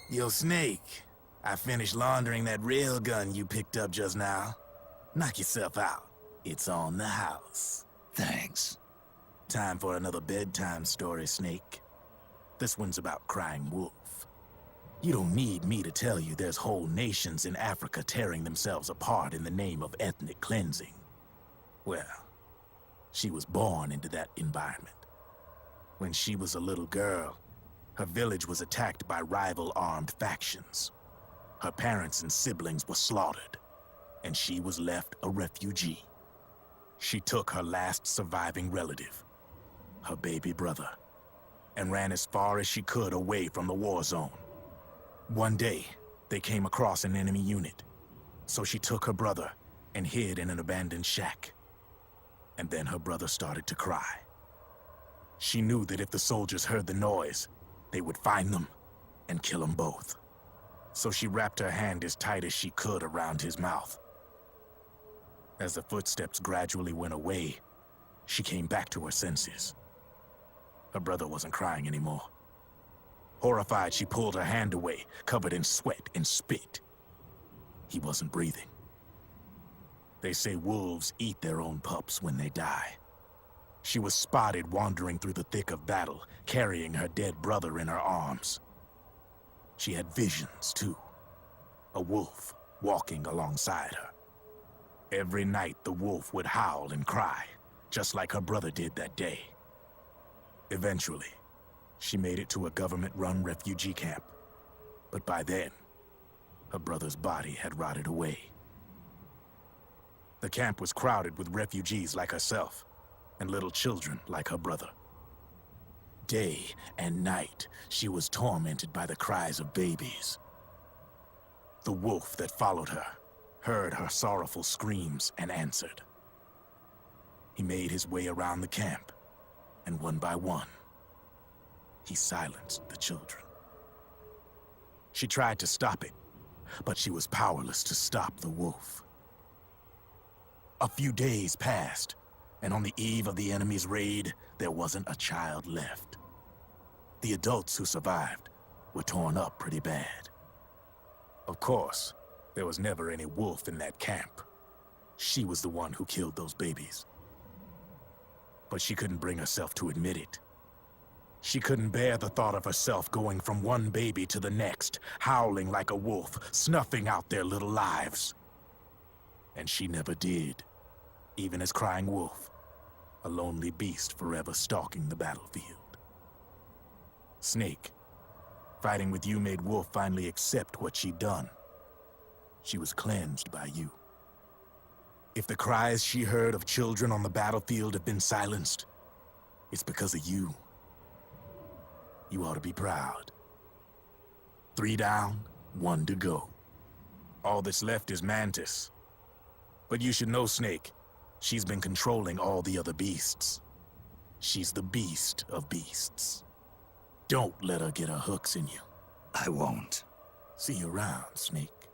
Yo, Snake, I finished laundering that rail gun you picked up just now. Knock yourself out. It's on the house. Thanks. Time for another bedtime story, Snake. This one's about crying wolf. You don't need me to tell you there's whole nations in Africa tearing themselves apart in the name of ethnic cleansing. Well, she was born into that environment. When she was a little girl, her village was attacked by rival armed factions. Her parents and siblings were slaughtered, and she was left a refugee. She took her last surviving relative, her baby brother, and ran as far as she could away from the war zone. One day, they came across an enemy unit, so she took her brother and hid in an abandoned shack. And then her brother started to cry. She knew that if the soldiers heard the noise, they would find them and kill them both. So she wrapped her hand as tight as she could around his mouth. As the footsteps gradually went away, she came back to her senses. Her brother wasn't crying anymore. Horrified, she pulled her hand away, covered in sweat and spit. He wasn't breathing. They say wolves eat their own pups when they die. She was spotted wandering through the thick of battle, carrying her dead brother in her arms. She had visions, too. A wolf walking alongside her. Every night, the wolf would howl and cry, just like her brother did that day. Eventually, she made it to a government-run refugee camp. But by then, her brother's body had rotted away. The camp was crowded with refugees like herself, and little children like her brother. Day and night, she was tormented by the cries of babies. The wolf that followed her heard her sorrowful screams and answered. He made his way around the camp, and one by one, he silenced the children. She tried to stop it, but she was powerless to stop the wolf. A few days passed, and on the eve of the enemy's raid, there wasn't a child left. The adults who survived were torn up pretty bad. Of course, there was never any wolf in that camp. She was the one who killed those babies. But she couldn't bring herself to admit it. She couldn't bear the thought of herself going from one baby to the next, howling like a wolf, snuffing out their little lives. And she never did, even as crying wolf, a lonely beast forever stalking the battlefield. Snake, fighting with you made Wolf finally accept what she'd done. She was cleansed by you. If the cries she heard of children on the battlefield have been silenced, it's because of you. You ought to be proud. 3 down, 1 to go. All that's left is Mantis. But you should know, Snake, she's been controlling all the other beasts. She's the beast of beasts. Don't let her get her hooks in you. I won't. See you around, Snake.